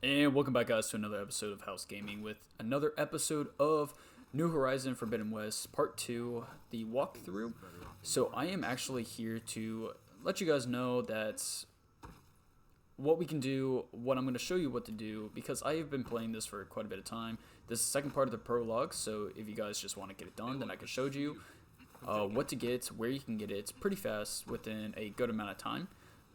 And welcome back, guys, to another episode of House Gaming with another episode of New Horizon Forbidden West Part 2, the walkthrough. So I am actually here to let you guys know that what we can do, what I'm going to show you what to do, because I have been playing this for quite a bit of time. This is the second part of the prologue, so if you guys just want to get it done, then I can show you what to get, where you can get it pretty fast within a good amount of time,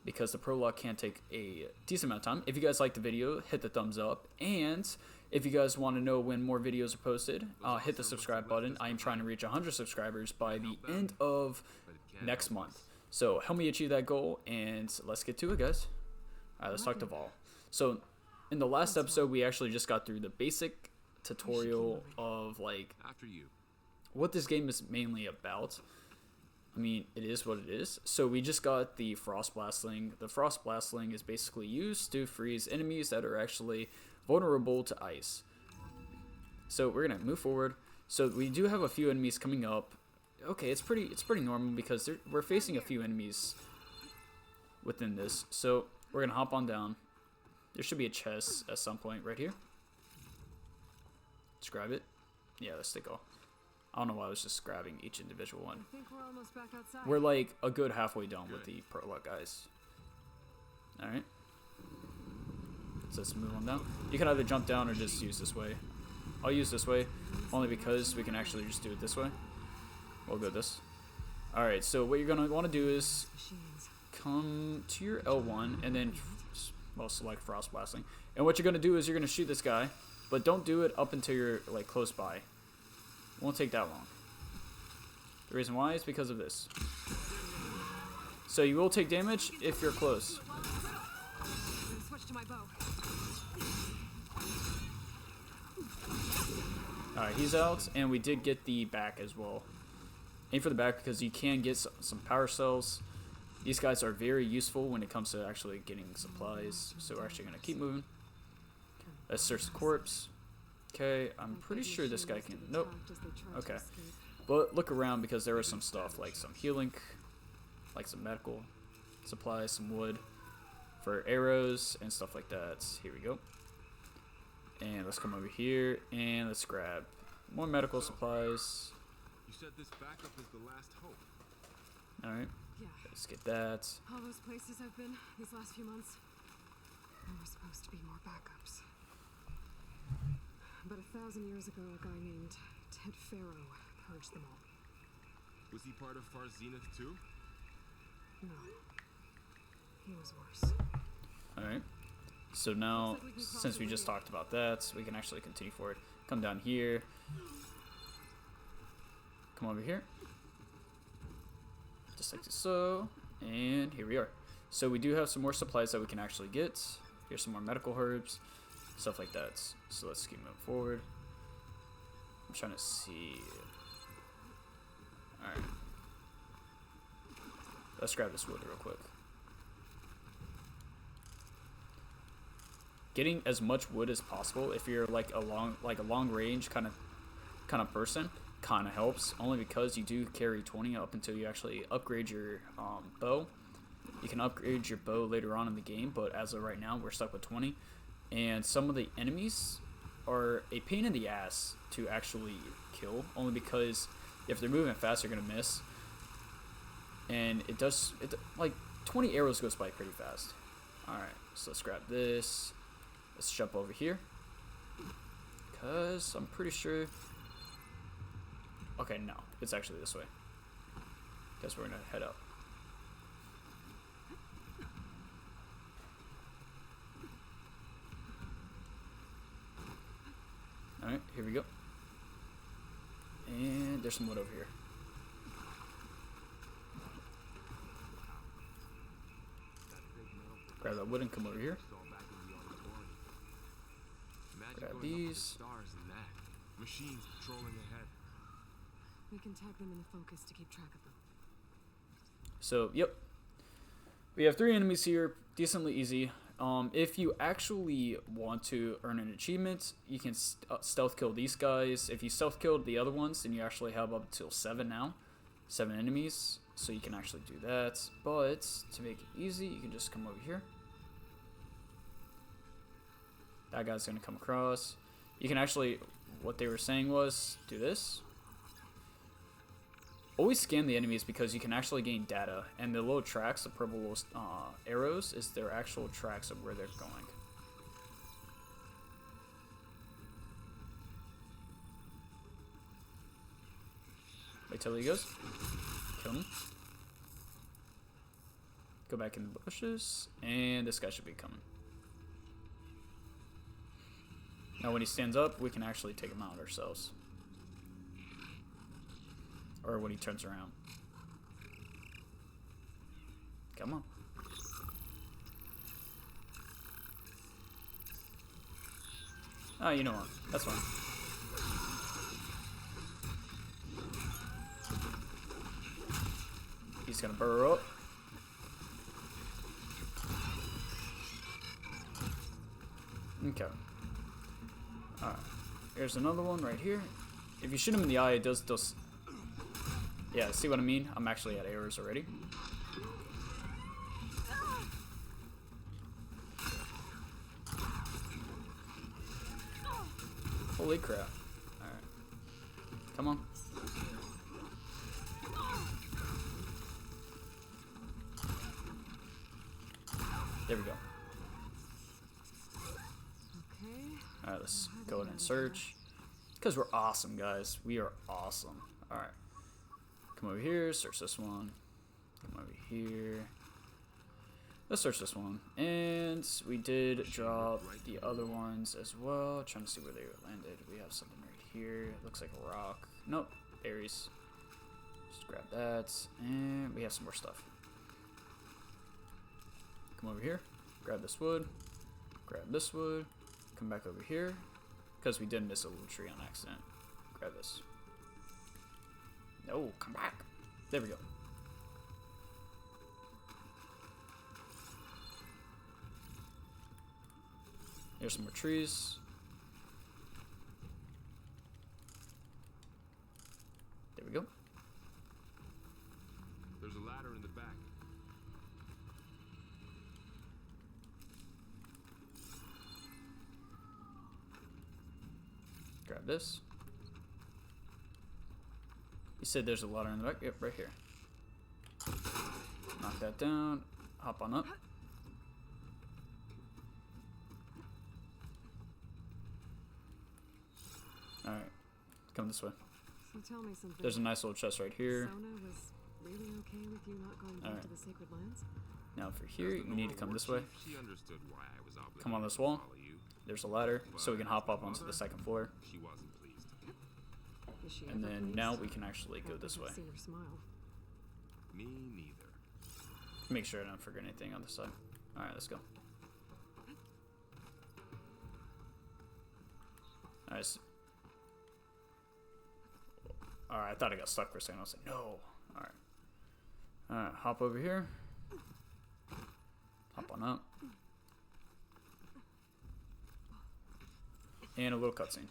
because the prologue can take a decent amount of time. If you guys like the video, hit the thumbs up, and if you guys want to know when more videos are posted, hit the subscribe button. I am trying to reach 100 subscribers by the end of next month. So help me achieve that goal, and let's get to it, guys. Alright, let's talk to Vol. So in the last episode, we actually just got through the basic tutorial of like what this game is mainly about. I mean, it is what it is. So we just got the Frost Blastling. The Frost Blastling is basically used to freeze enemies that are actually vulnerable to ice. So we're gonna move forward. So we do have a few enemies coming up. Okay, it's pretty normal because we're facing a few enemies within this. So we're gonna hop on down. There should be a chest at some point right here. Let's grab it. Yeah, let's take off. I don't know why I was just grabbing each individual one. I think we're almost back outside. We're like a good halfway done with the prologue, guys. Alright. So let's move on down. You can either jump down or just use this way. I'll use this way, only because we can actually just do it this way. We'll go this. Alright, so what you're going to want to do is come to your L1 and then, well, select Frost Blasting. And what you're going to do is you're going to shoot this guy, but don't do it up until you're like close by. Won't take that long. The reason why is because of this. So you will take damage if you're close. Switch to my bow. Alright, he's out, and we did get the back as well. Aim for the back because you can get some power cells. These guys are very useful when it comes to actually getting supplies. So we're actually going to keep moving. Let's search the corpse. Okay, I'm pretty sure this guy can... Nope. Okay. But look around because there is some stuff, like some healing, like some medical supplies, some wood for arrows and stuff like that. Here we go. And let's come over here and let's grab more medical supplies. You said this backup is the last hope. Alright. Yeah. Let's get that. All those places I've been these last few months, there were supposed to be more backups. But 1,000 years ago, a guy named Ted Pharaoh purged them all. Was he part of Far Zenith too? No. He was worse. Alright. So now, since we just talked about that, we can actually continue forward. Come down here. Come over here. Just like so. And here we are. So we do have some more supplies that we can actually get. Here's some more medical herbs. Stuff like that. So let's keep moving forward. I'm trying to see. Alright. Let's grab this wood real quick. Getting as much wood as possible if you're like a long range kind of person kind of helps, only because you do carry 20 up until you actually upgrade your bow. You can upgrade your bow later on in the game, but as of right now we're stuck with 20. And some of the enemies are a pain in the ass to actually kill, only because if they're moving fast, you're gonna miss. And like 20 arrows goes by pretty fast. Alright, so let's grab this. Let's jump over here, because I'm pretty sure... Okay, no, it's actually this way. Guess we're gonna head up. Alright, here we go. And there's some wood over here. Grab that wood and come over here. Grab these. Machines patrolling ahead. We can tag them in the focus to keep track of them. So, yep. We have 3 enemies here. Decently easy. If you actually want to earn an achievement, you can stealth kill these guys. If you stealth killed the other ones, then you actually have up until 7 now. 7 enemies. So you can actually do that. But to make it easy, you can just come over here. That guy's gonna come across. You can actually, what they were saying was, do this. Always scan the enemies because you can actually gain data, and the little tracks, the purple little arrows, is their actual tracks of where they're going. Wait till he goes. Kill him. Go back in the bushes, and this guy should be coming. Now when he stands up, we can actually take him out ourselves. Or when he turns around. Come on. Oh, you know what? That's fine. He's gonna burrow up. Okay. Alright. Here's another one right here. If you shoot him in the eye, it does... Yeah, see what I mean? I'm actually at arrows already. Holy crap. Alright. Come on. There we go. Alright, let's go ahead and search. Because we're awesome, guys. We are awesome. Alright. Come over here, search this one. Come over here. Let's search this one. And we did drop the other ones as well. Trying to see where they landed. We have something right here. Looks like a rock. Nope. Berries. Just grab that. And we have some more stuff. Come over here. Grab this wood. Grab this wood. Come back over here. Because we did miss a little tree on accident. Grab this. No, come back. There we go. Here's some more trees. There we go. There's a ladder in the back. Grab this. You said there's a ladder in the back? Yep, right here. Knock that down. Hop on up. Alright. Come this way. So tell me something. There's a nice little chest right here. Sona was really okay with you not going back to the sacred lands? Now for here, you need to come this way. She understood why I was obligated Come on this to wall. follow you, There's a ladder, so we can hop up onto the second floor. She wasn't pleased. Is she And ever then pleased? now we can actually I go don't this think way. I've seen her smile. Me neither. Make sure I don't forget anything on this side. Alright, let's go. Nice. Alright, I thought I got stuck for a second. I was like, no. Alright. Alright, hop over here. Hop on up. And a little cutscene.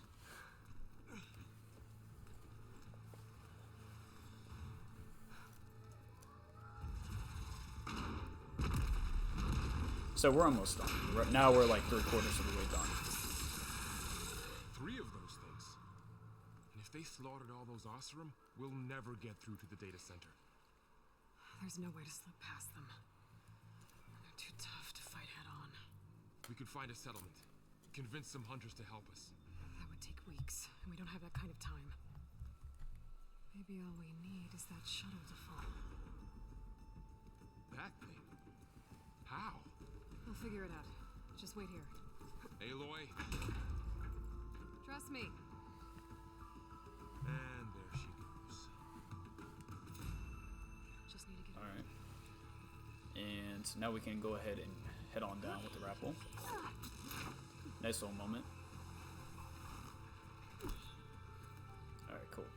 So we're almost done. Now we're like 3/4 of the way done. 3 of those things. And if they slaughtered all those Oseram, we'll never get through to the data center. There's no way to slip past them. They're too tough to fight head on. We could find a settlement. Convince some hunters to help us. That would take weeks, and we don't have that kind of time. Maybe all we need is that shuttle to fall. That thing? How? I'll figure it out. Just wait here. Aloy. Trust me. And there she goes. Just need to get Alright. And now we can go ahead and head on down with the grapple. Nice little moment. Alright, cool.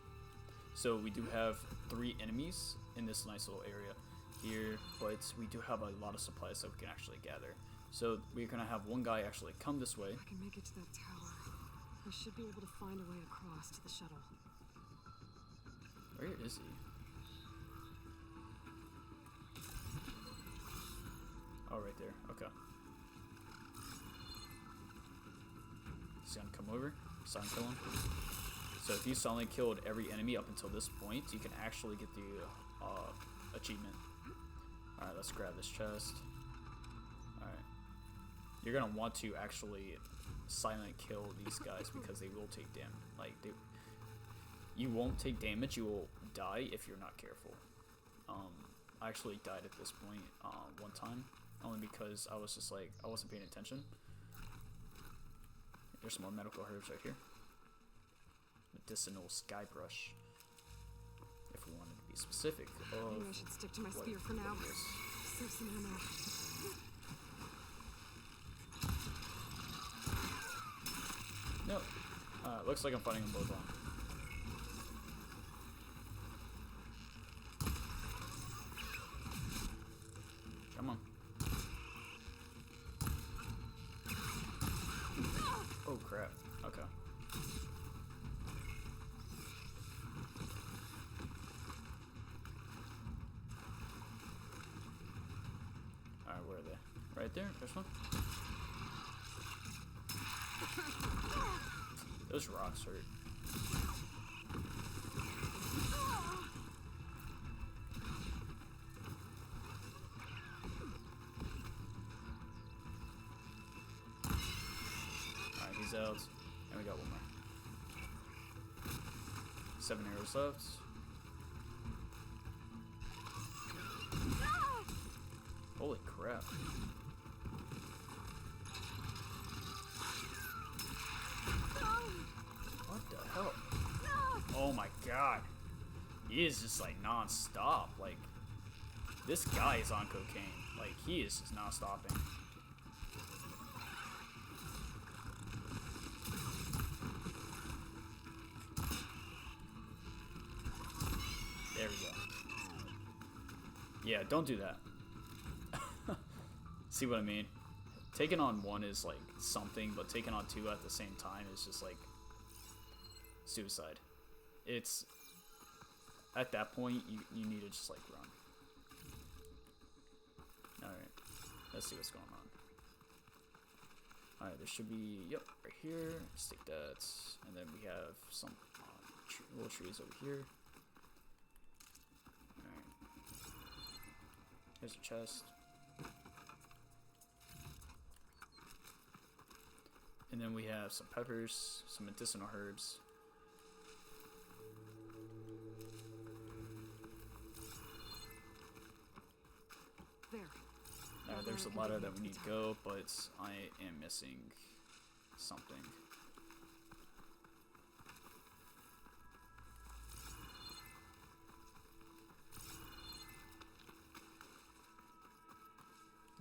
So we do have 3 enemies in this nice little area here, but we do have a lot of supplies that we can actually gather. So we're gonna have one guy actually come this way. I can make it to that tower. I should be able to find a way across to the shuttle. Where is he? Oh, right there. Okay. He's gonna come over, silent kill him. So if you silently killed every enemy up until this point, you can actually get the achievement. Alright, let's grab this chest. Alright. You're gonna want to actually silent kill these guys because they will take damage. Like, you won't take damage, you will die if you're not careful. I actually died at this point one time, only because I was just like, I wasn't paying attention. There's some more medical herbs right here. Medicinal sky brush, if we wanted to be specific. Maybe I should stick to my spear for now. Save some ammo. Nope. Looks like I'm fighting them both on. Come on. Oh crap. Okay. Alright, where are they? Right there? There's one? Those rocks hurt. Alright, he's out. And we got one more. 7 arrows left. Holy crap. What the hell? Oh my god. He is just like non-stop. Like, this guy is on cocaine. Like, he is just not stopping. There we go. Yeah, don't do that. See what I mean? Taking on one is like something, but taking on two at the same time is just like suicide. It's at that point you need to just like run. Alright, let's see what's going on. Alright, there should be, yep, right here. Let's take that, and then we have some little trees over here. Alright, here's a chest. And then we have some peppers, some medicinal herbs. There. There's a ladder that we need to go, but I am missing something.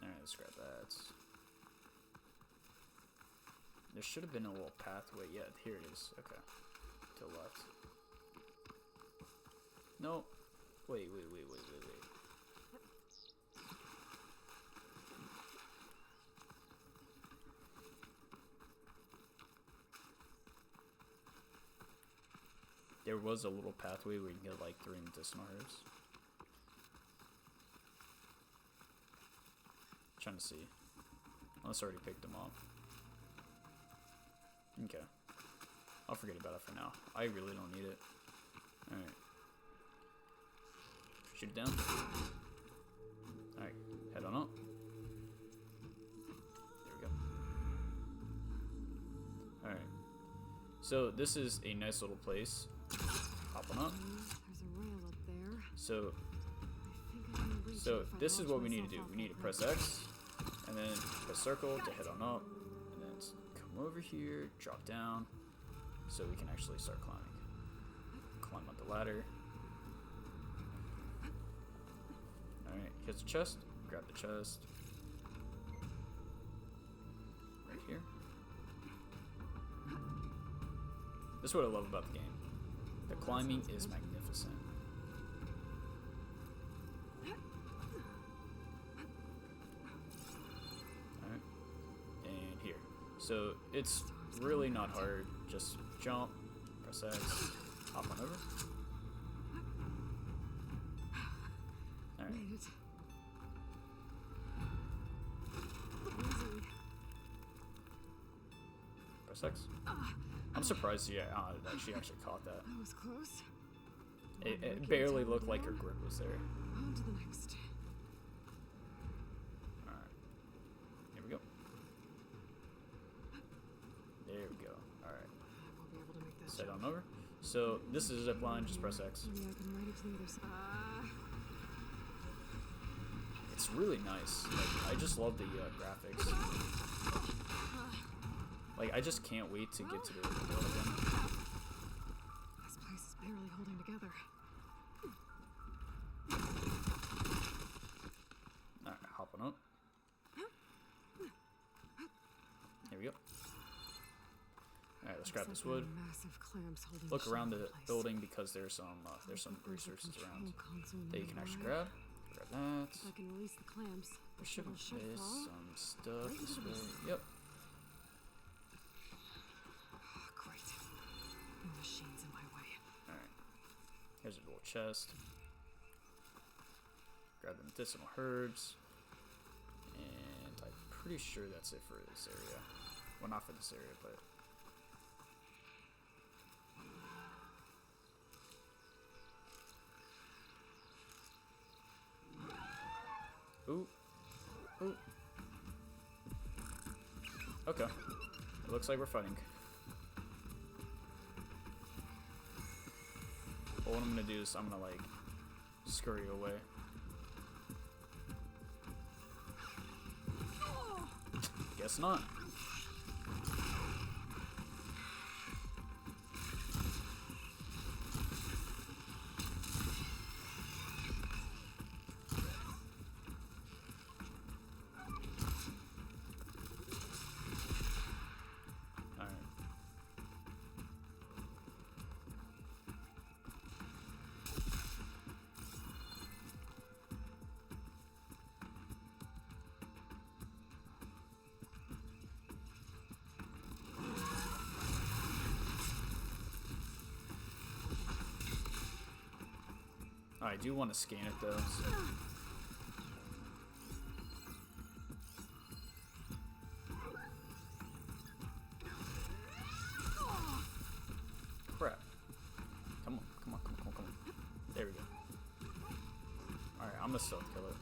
Alright, let's grab that. There should have been a little pathway. Yeah, here it is. Okay. To the left. No. Wait. There was a little pathway where you can get like 3 medicinal herbs. Trying to see. Unless I already picked them up. Okay. I'll forget about it for now. I really don't need it. Alright. Shoot it down. Alright. Head on up. There we go. Alright. So this is a nice little place. Hop on up. There's a rail up there. So I can reach it if I this is launch what we need to myself do. off We need that to press bridge. X, and then press circle to head on up, and then come over here, drop down, so we can actually start climbing. Climb up the ladder. Alright, here's the chest. Grab the chest. Right here. This is what I love about the game. The climbing is magnificent. Alright. And here. So it's really not hard. Just jump, press X, hop on over. Alright. Made it. Easy. Press X. I'm surprised that she actually caught that. That was close. It barely looked like her grip was there. On to the next. Alright. Here we go. There we go. Alright. I won't be able to make that Set jump. on over. So this is a zip line, just press X. Maybe I can ride it to the other side. It's really nice. Like, I just love the graphics. Like, I just can't wait to get to the open world again. This place is barely holding together. Alright, hopping up. Here we go. Alright, let's grab this wood. Massive clamps holding Look the around shell the in place. building because there's some resources around that you can actually grab. Grab that. If I can release the clamps, There should be fall some stuff right this into the way. mist. Yep. Great. The machine's in my way. Alright. Here's a little chest. Grab the medicinal herbs. And I'm pretty sure that's it for this area. Well, not for this area, but... Ooh. Ooh. Okay. It looks like we're fighting. Well, what I'm gonna do is I'm gonna, like, scurry away. Guess not. I do want to scan it though. So. Crap. Come on, come on, come on, come on, come on. There we go. Alright, I'm gonna stealth kill it.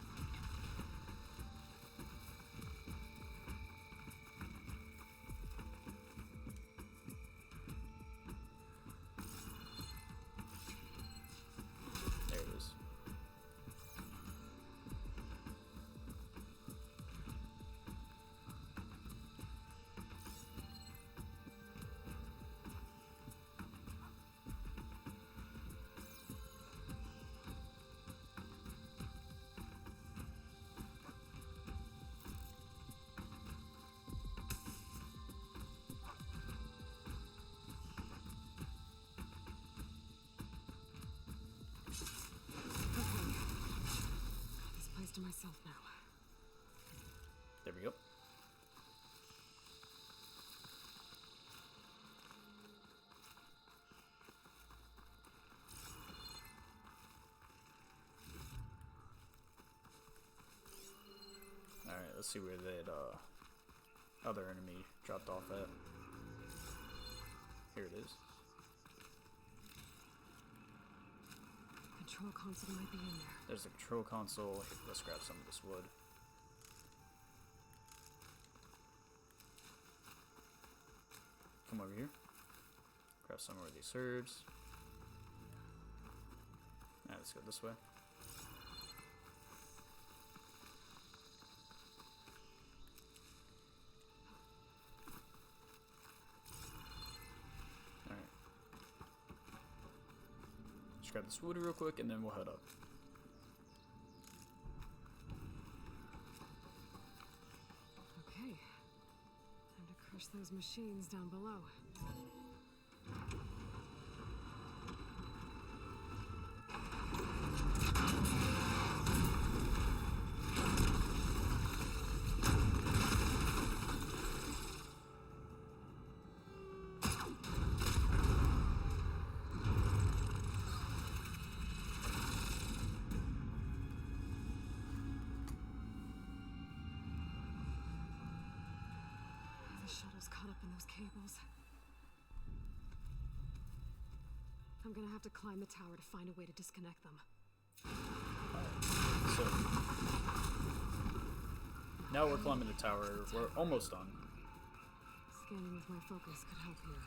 To myself now. There we go. Alright, let's see where that other enemy dropped off at. Here it is. Control console might be in there. There's the control console. Here, let's grab some of this wood. Come over here. Grab some more of these herbs. Alright, let's go this way. Alright. Just grab this wood real quick and then we'll head up. Okay. Time to crush those machines down below. was caught up in those cables. I'm gonna have to climb the tower to find a way to disconnect them. So now we're climbing the tower. We're almost done. Scanning with my focus could help here.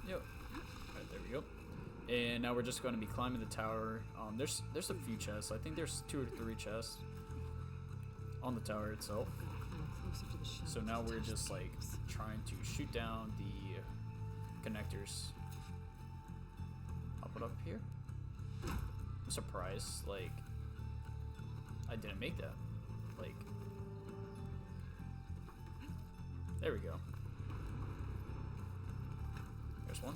Yep. Alright, there we go. And now we're just going to be climbing the tower. There's a few chests. I think there's 2 or 3 chests on the tower itself. So now we're just like trying to shoot down the connectors. I'll put up here. I'm surprised, like, I didn't make that. Like, there we go. There's one.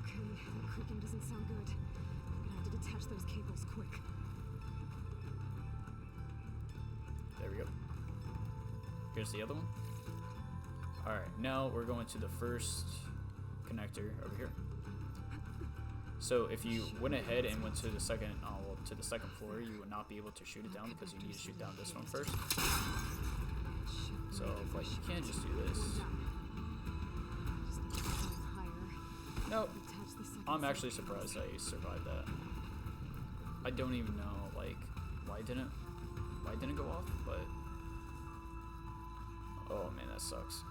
Okay, the creaking doesn't sound good. I'm gonna have to detach those cables quick. There we go. Here's the other one. Alright, now we're going to the first connector over here. So if you went ahead and went to the second floor, you would not be able to shoot it down because you need to shoot down this one first. So, but you can't just do this. Nope. I'm actually surprised I survived that. I don't even know, like, why it didn't go off, but oh man, that sucks.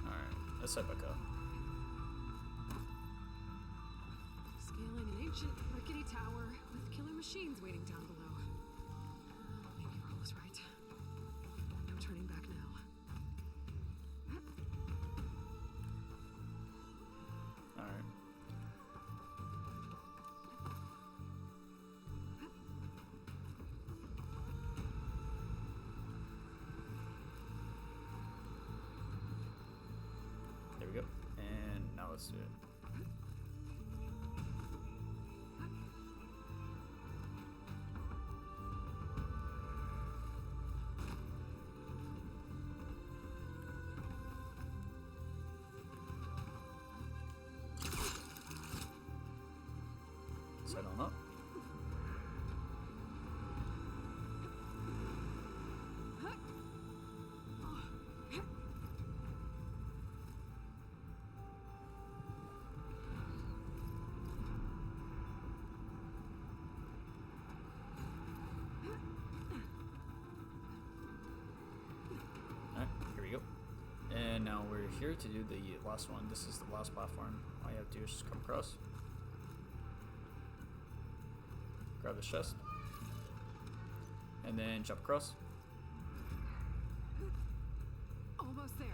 Alright, let's head back up. Scaling an ancient rickety tower with killer machines waiting down below. Maybe Ro was right. No turning back now. Alright. There we go. And now let's do it. Set on up. Alright, here we go. And now we're here to do the last one. This is the last platform. All you have to do is just come across. Grab this chest. And then jump across. Almost there.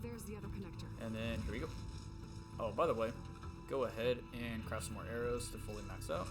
There's the other connector. And then here we go. Oh, by the way, go ahead and craft some more arrows to fully max out.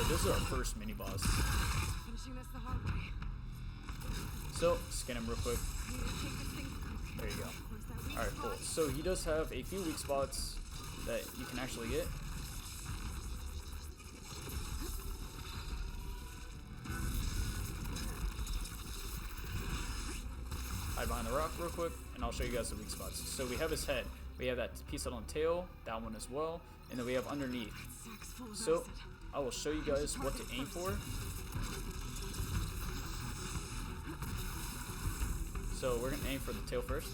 This is our first mini boss. Finishing this the hard way. So, scan him real quick. There you go. Alright, cool. So he does have a few weak spots that you can actually get. Hide behind the rock real quick, and I'll show you guys the weak spots. So we have his head. We have that piece on the tail, that one as well, and then we have underneath. So I will show you guys what to aim for. So we're gonna aim for the tail first.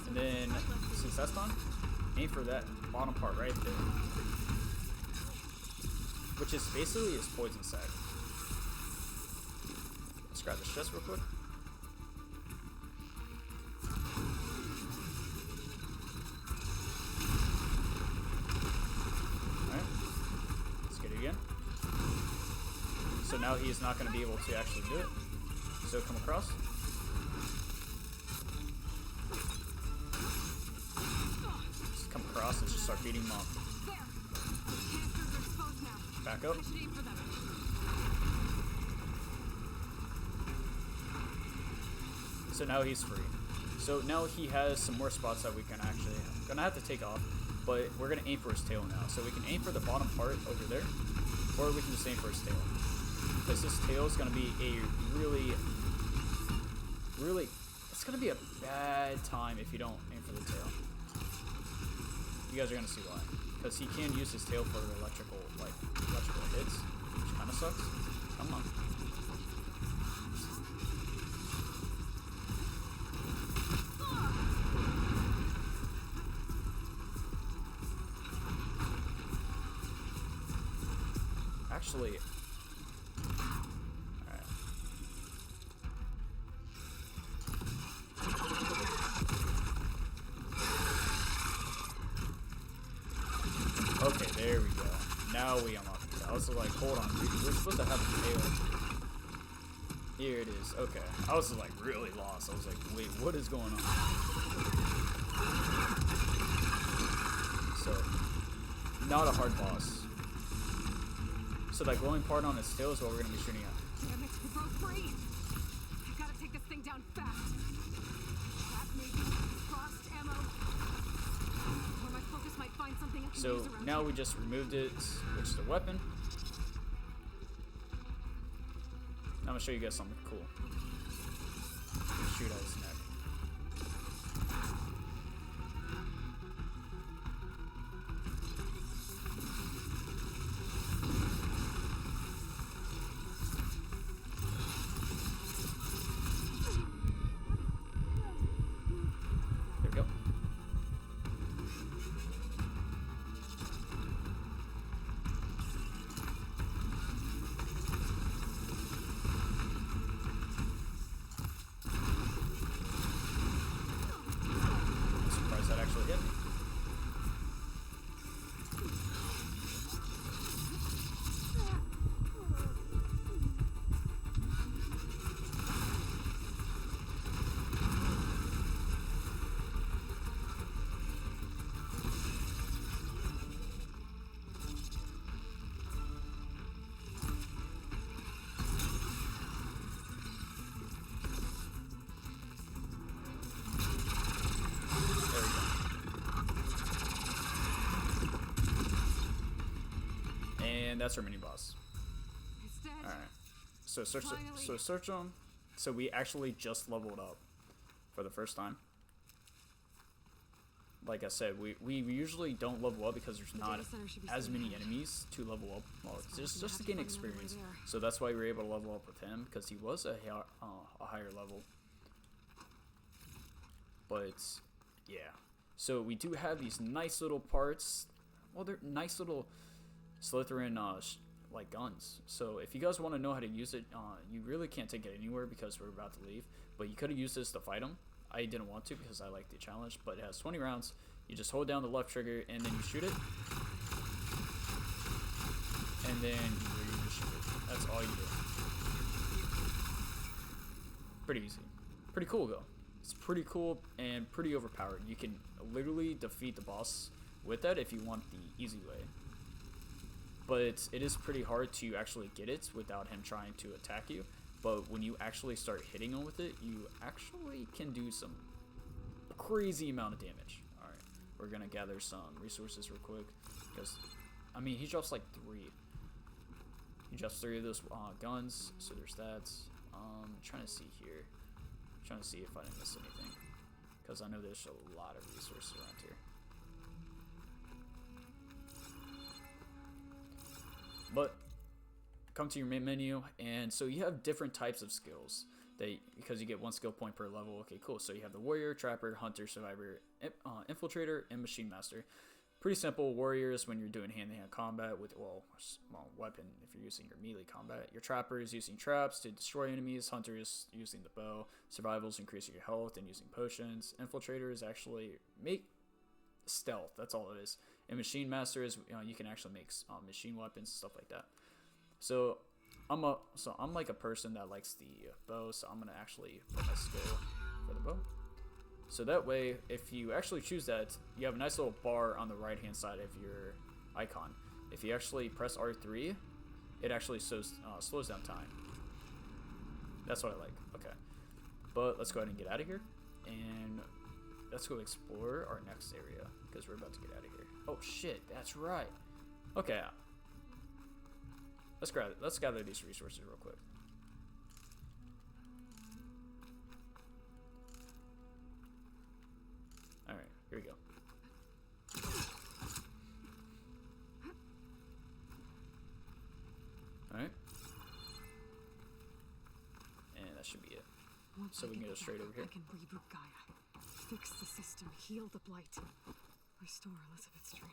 And then, since that's done, aim for that bottom part right there, which is basically his poison sac. Let's grab the chest real quick. Alright, let's get it again. So now he is not going to be able to actually do it. So come across. Just come across and just start beating him up. Back up. So now he's free. So now he has some more spots that we can actually gonna have to take off, but we're gonna aim for his tail now. So we can aim for the bottom part over there, or we can just aim for his tail. Because this tail is gonna be a really, it's gonna be a bad time if you don't aim for the tail. You guys are gonna see why. Because he can use his tail for electrical hits, which kind of sucks. Come on. Actually, alright. Okay, there we go. Now we unlock it. I was like, hold on, we're supposed to have a tail. Here it is. Okay. I was like really lost. I was like, wait, what is going on? So, not a hard boss. So that glowing part on his tail is what we're going to be shooting at. Damn it, we broke free. I gotta take this thing down fast. Trap maybe, frost ammo. Where my focus might find something I can So use around now here. we just removed it, which is the weapon. I'm going to show you guys something cool. Shoot at his neck. There we go. I'm surprised that actually hit me. There we go. And that's our mini boss. It's dead. All right. So search. Finally. So search them. So we actually just leveled up for the first time. Like I said, we usually don't level up because there's not data center should be as straight many ahead. enemies to level up. Well, it's Well, just we'll to have to gain find another way experience. there. So that's why we were able to level up with him because he was a higher level. But yeah, so we do have these nice little parts. Well, they're nice little Slytherin like guns. So if you guys want to know how to use it, you really can't take it anywhere because we're about to leave. But you could have used this to fight him. I didn't want to because I like the challenge. But it has 20 rounds. You just hold down the left trigger and then you shoot it. And then you shoot it. That's all you do. Pretty easy. Pretty cool though. It's pretty cool and pretty overpowered. You can literally defeat the boss with that if you want the easy way. But it is pretty hard to actually get it without him trying to attack you. But when you actually start hitting him with it, you actually can do some crazy amount of damage. Alright, we're gonna gather some resources real quick. Because, I mean, he drops like 3. You adjust 3 of those guns, so there's that. Trying to see here. Trying to see if I didn't miss anything, because I know there's a lot of resources around here. But come to your main menu, and so you have different types of skills. Because you get 1 skill point per level. Okay, cool. So you have the warrior, trapper, hunter, survivor, infiltrator, and machine master. Pretty simple. Warriors when you're doing hand-to-hand combat with weapon if you're using your melee combat. Your trapper is using traps to destroy enemies. Hunter is using the bow. Survival is increasing your health and using potions. Infiltrator is actually make stealth. That's all it is. And machine master is you can actually make machine weapons, stuff like that. So I'm like a person that likes the bow, so I'm gonna actually put my skill for the bow. So that way, if you actually choose that, you have a nice little bar on the right hand side of your icon. If you actually press R3, it actually slows down time. That's what I like. Okay, but let's go ahead and get out of here, and let's go explore our next area because we're about to get out of here. Oh shit, that's right. Okay. Let's gather these resources real quick. Alright, here we go. Alright. And that should be it. So we can go straight over here. I can reboot Gaia, fix the system, heal the blight, restore Elizabeth's dream.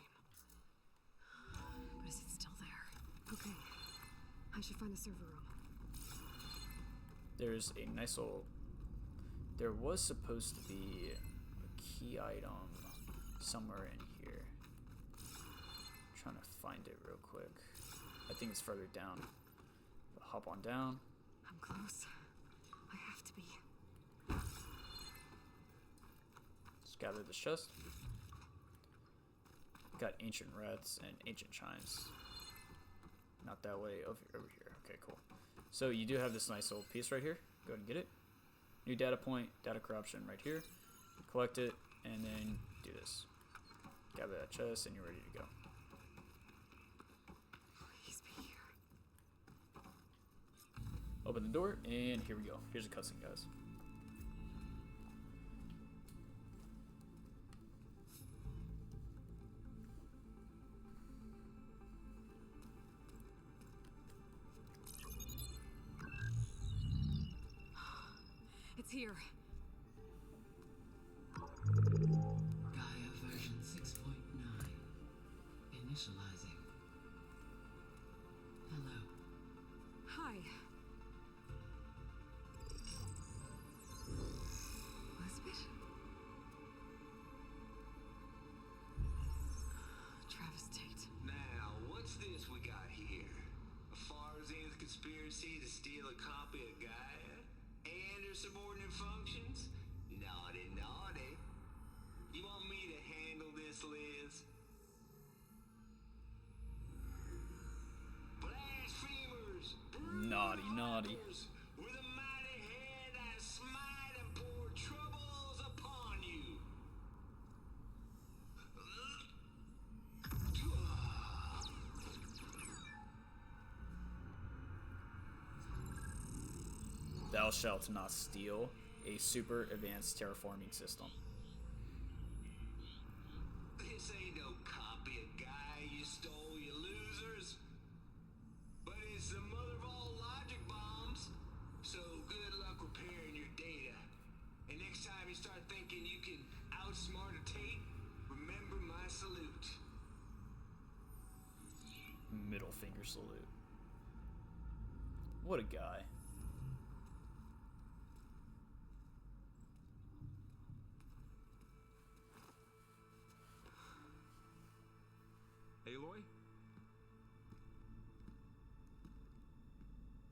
But is it still there? Okay. I should find the server room. There's a nice little... There was supposed to be a key item somewhere in here. I'm trying to find it real quick. I think it's further down. But hop on down. I'm close. I have to be. Just gather this chest. Got ancient rats and ancient chimes. Not that way, over here. Okay, cool. So you do have this nice little piece right here. Go ahead and get it. New data point, data corruption right here. Collect it, and then do this. Gather that chest, and you're ready to go. Please be here. Open the door, and here we go. Here's a cutscene, guys. It's here. Gaia version 6.9. Initializing. Hello. Hi. Elizabeth? Travis Tate. Now, what's this we got here? A Farzan's conspiracy to steal a copy of Gaia? And her subordinate functions? Naughty, naughty. You want me to handle this, Liz? Blasphemers! Naughty, naughty. With a mighty hand I smite and pour troubles upon you. Thou shalt not steal a super advanced terraforming system. This ain't no copy of Gaia you stole, you losers. But it's the mother of all logic bombs. So good luck repairing your data. And next time you start thinking you can outsmart a Tate, remember my salute. Middle finger salute. What a guy. Aloy?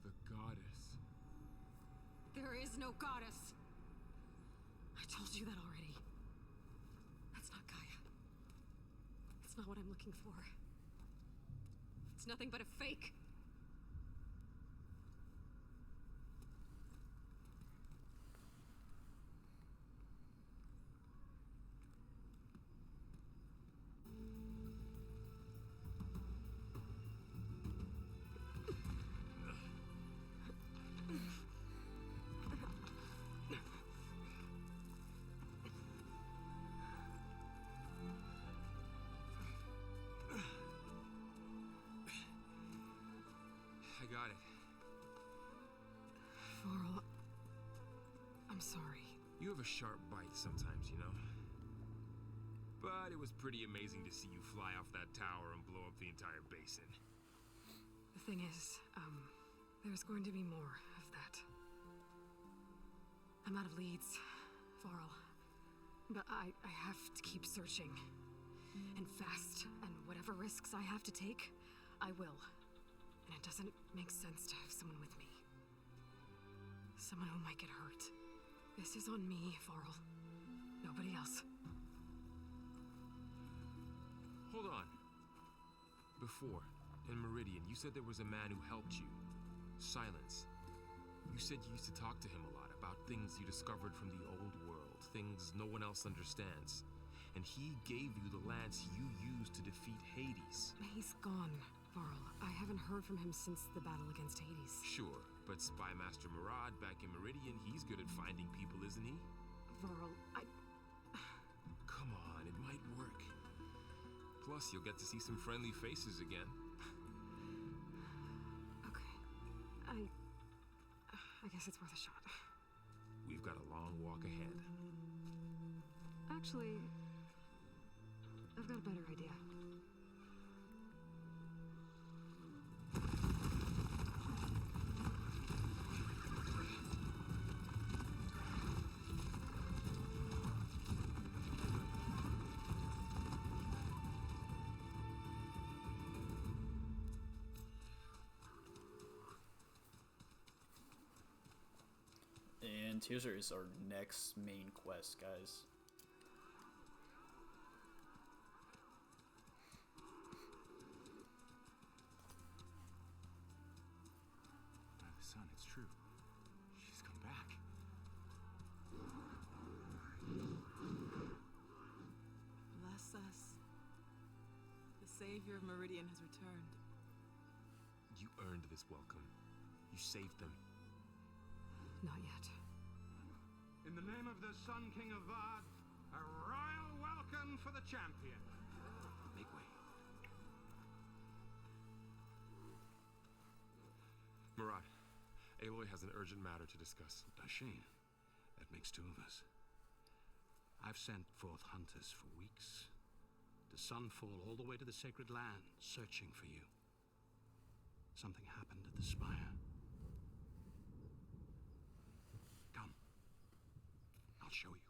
The goddess. There is no goddess. I told you that already. That's not Gaia. It's not what I'm looking for. It's nothing but a fake. I got it. Varl, I'm sorry. You have a sharp bite sometimes, you know? But it was pretty amazing to see you fly off that tower and blow up the entire basin. The thing is, there's going to be more of that. I'm out of leads, Varl. But I have to keep searching. And fast. And whatever risks I have to take, I will. And it doesn't make sense to have someone with me. Someone who might get hurt. This is on me, Varl. Nobody else. Hold on. Before, in Meridian, you said there was a man who helped you. Silence. You said you used to talk to him a lot about things you discovered from the old world, things no one else understands. And he gave you the lance you used to defeat Hades. He's gone, Varl. I haven't heard from him since the battle against Hades. Sure, but Spy Master Murad back in Meridian, he's good at finding people, isn't he? Varl, Come on, it might work. Plus, you'll get to see some friendly faces again. Okay. I guess it's worth a shot. We've got a long walk ahead. Actually, I've got a better idea. And here's our next main quest, guys. Son, it's true. She's come back. Bless us. The savior of Meridian has returned. You earned this welcome. You saved them. Not yet. In the name of the Sun King of Vard, a royal welcome for the champion. Make way. Murad, Aloy has an urgent matter to discuss. Dashane, that makes two of us. I've sent forth hunters for weeks. To Sunfall all the way to the Sacred Land, searching for you. Something happened at the Spire. Come. I'll show you.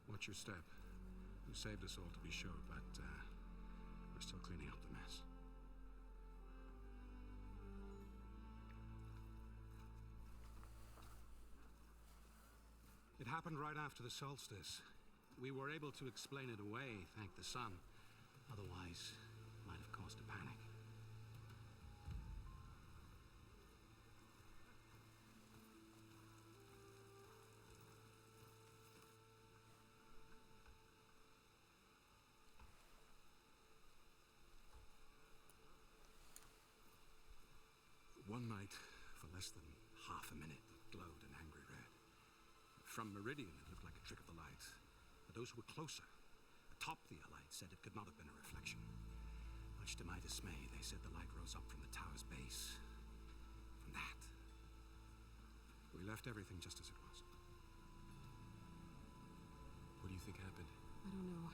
Watch your step. You saved us all, to be sure, but we're still cleaning up the mess. It happened right after the solstice. We were able to explain it away, thank the sun. Otherwise, it might have caused a panic. One night, for less than half a minute, it glowed an angry red. From Meridian, it looked like a trick of the light. But those who were closer, atop the Allied, said it could not have been a reflection. Much to my dismay, they said the light rose up from the tower's base. From that, we left everything just as it was. What do you think happened? I don't know.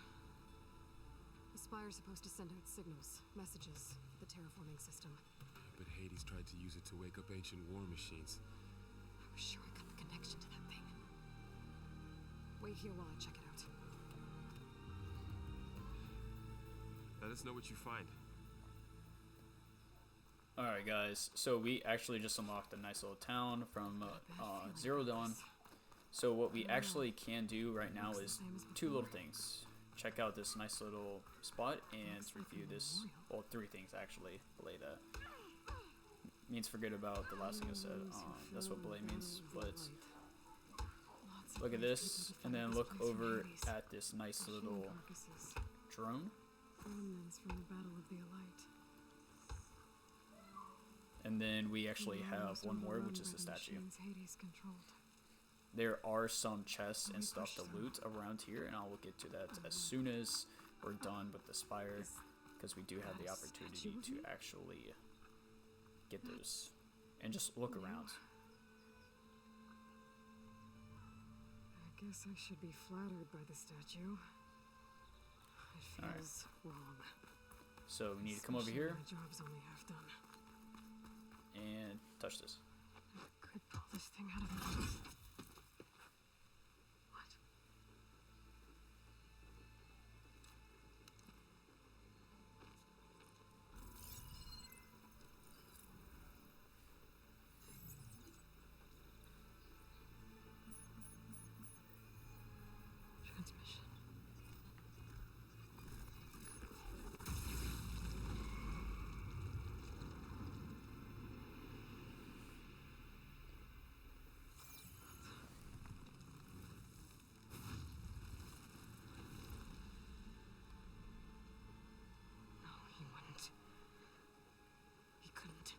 The Spire's supposed to send out signals, messages, for the terraforming system. But Hades tried to use it to wake up ancient war machines. I was sure I got the connection to that thing. Wait here while I check it out. Let us know what you find. Alright guys, so we actually just unlocked a nice little town from Zero Dawn. So what we actually can do right now is two little things. Check out this nice little spot and review this, well, three things actually. Belay that. Means forget about the last thing I said. That's what belay means, but look at this, and then look over at this nice little drone. Remnants from the Battle of the Allight. And then we actually have one more, which is the statue. Hades controlled. there are some chests and stuff to loot around here, and I will get to that as soon as we're done with the spire, because we do have the opportunity to actually get those and just look around. I guess I should be flattered by the statue. It feels wrong. So we need to come over here My job's only half done. and touch this. I could pull this thing out of my mouth. What? Transmission. No, he wouldn't. He couldn't.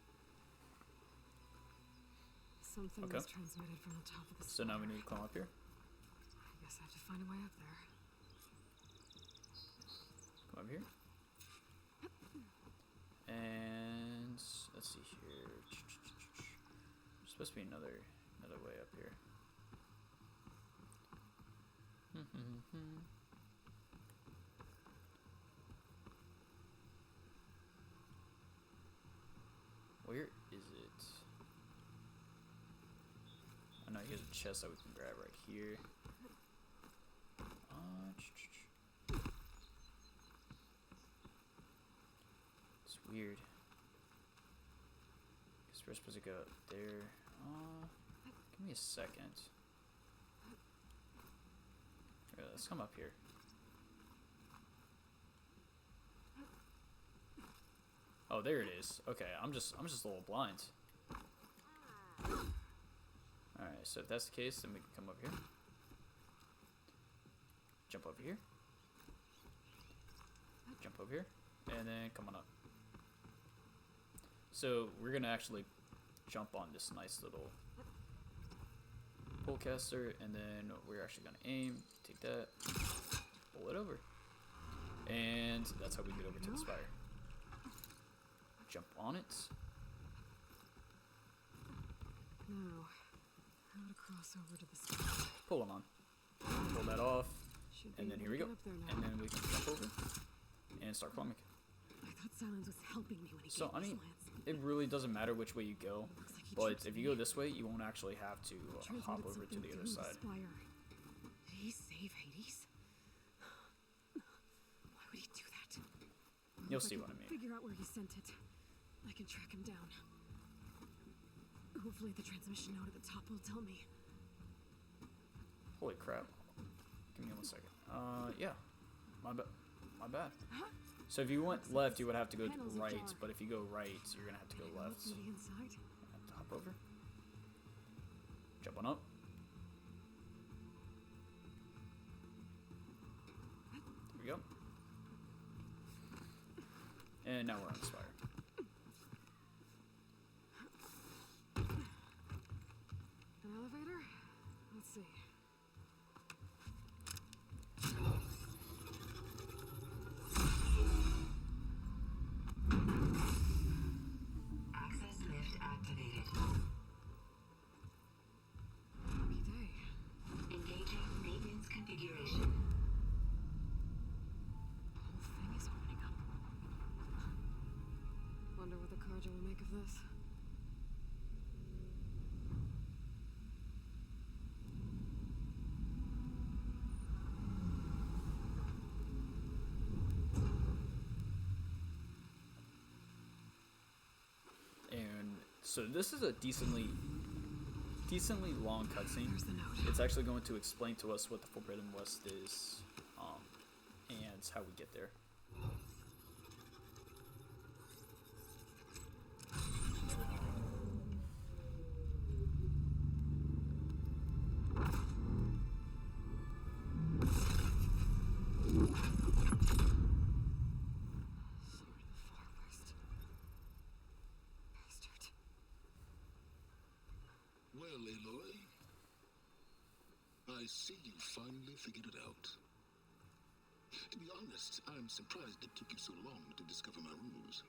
Something Okay. was transmitted from the top of the So now we spire. need to climb up here. I guess I have to find a way up there. Come over here. And let's see here. There's supposed to be another way up here. Where is it? I know here's a chest that we can grab right here. It's weird. Guess we're supposed to go up there. Give me a second. Yeah, let's come up here. Oh, there it is. Okay, I'm just a little blind. Alright, so if that's the case, then we can come over here. Jump over here. Jump over here. And then come on up. So we're gonna actually jump on this nice little pullcaster, and then we're actually gonna aim, take that, pull it over. And that's how we get over to the spire. Jump on it. Now, how to cross over to the spire. Pull them on. Pull that off. Should be And then able here we to go. get up there now. And then we can jump over and start climbing. I thought Silence was helping me when he So, gave I me mean, slants. it really doesn't matter which way you go, Looks like he but tricked if you me. go this way, you won't actually have to Transmitted hop over to something the other through side. Spire. Did he save Hades? Why would he do that? You'll If see can what I mean. Figure out where he sent it. I can track him down. Hopefully the transmission note at the top will tell me. Holy crap. Give me 1 second. Yeah. My bad. So if you went left, you would have to go Panels right, ajar. but if you go right, you're gonna have to go Can I left. look through the inside? Have to hop over. Jump on up. There we go. And now we're on the spire. An elevator? Let's see. Access lift activated. Lucky day. Engaging maintenance configuration. The whole thing is opening up. Wonder what the Carja will make of this. And so this is a decently long cutscene. Here's the note. It's actually going to explain to us what the Forbidden West is, and how we get there. Sword of the Far West. Bastard. Well, Aloy, see you finally figured it out. To be honest, I'm surprised it took you so long to discover my rules.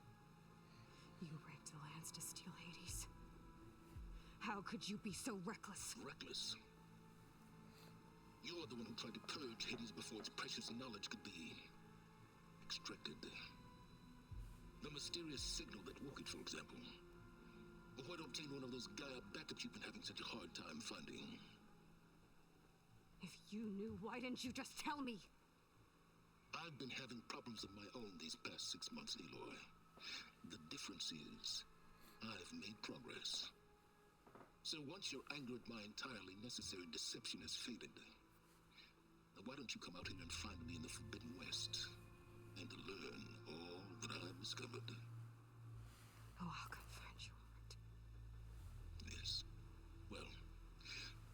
You raped the lands to steal Hades. How could you be so reckless? Reckless? You're the one who tried to purge Hades before its precious knowledge could be extracted. The mysterious signal that woke it, for example. Or why don't obtain one of those Gaia backups you've been having such a hard time finding? If you knew, why didn't you just tell me? I've been having problems of my own these past 6 months, Aloy. The difference is, I've made progress. So once your angered my entirely necessary deception has faded, why don't you come out here and find me in the Forbidden West and learn all that I've discovered? Oh, I'll come find you, alright? Yes. Well,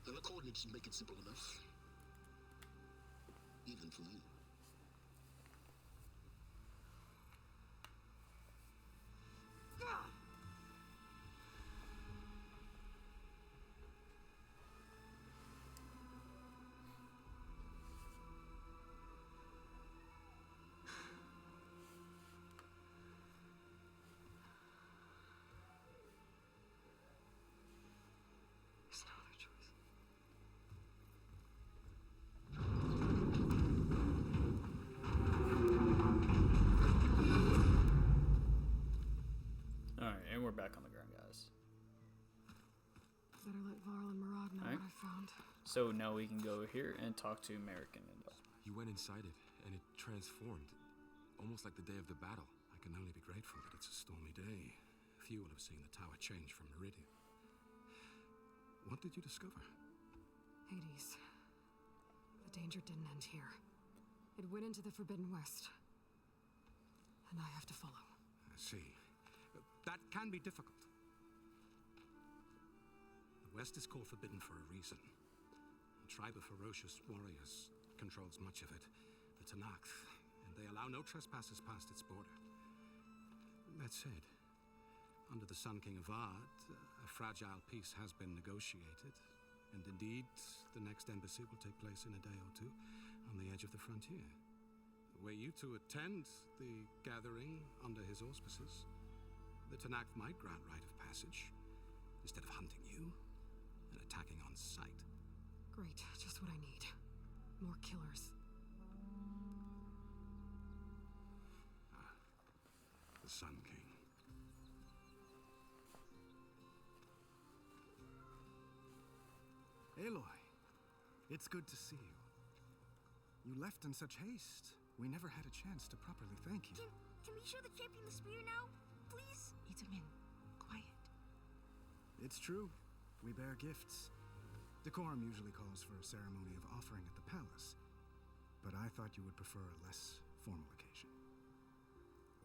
the coordinates make it simple enough. Even for you. There's no other choice. Alright, and we're back on the ground, guys. Better let Varl and Murad know Alright. what I found. So now we can go here and talk to American and You went inside it, and it transformed, almost like the day of the battle. I can only be grateful that it's a stormy day. Few will have seen the tower change from Meridian. What did you discover? Hades. The danger didn't end here. It went into the Forbidden West. And I have to follow. I see. That can be difficult. The West is called Forbidden for a reason. A tribe of ferocious warriors controls much of it, the Tanakh, and they allow no trespassers past its border. That said, under the Sun King of Ard, a fragile peace has been negotiated, and indeed, the next embassy will take place in a day or two on the edge of the frontier. Were you to attend the gathering under his auspices, the Tanakh might grant right of passage, instead of hunting you and attacking on sight. Great, just what I need. More killers. The Sun King. Aloy, it's good to see you. You left in such haste. We never had a chance to properly thank you. Can we show the champion the spear now, please? Itamin, quiet. It's true. We bear gifts. Decorum usually calls for a ceremony of offering at the palace, but I thought you would prefer a less formal occasion.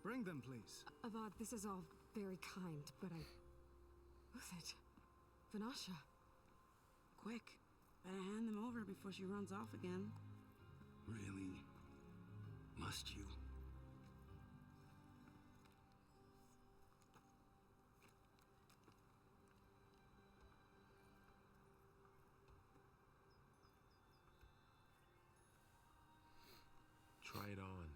Bring them, please. Avad, this is all very kind, but I... Who's it? Vanasha. Quick, better hand them over before she runs off again. Really? Must you? Try it on.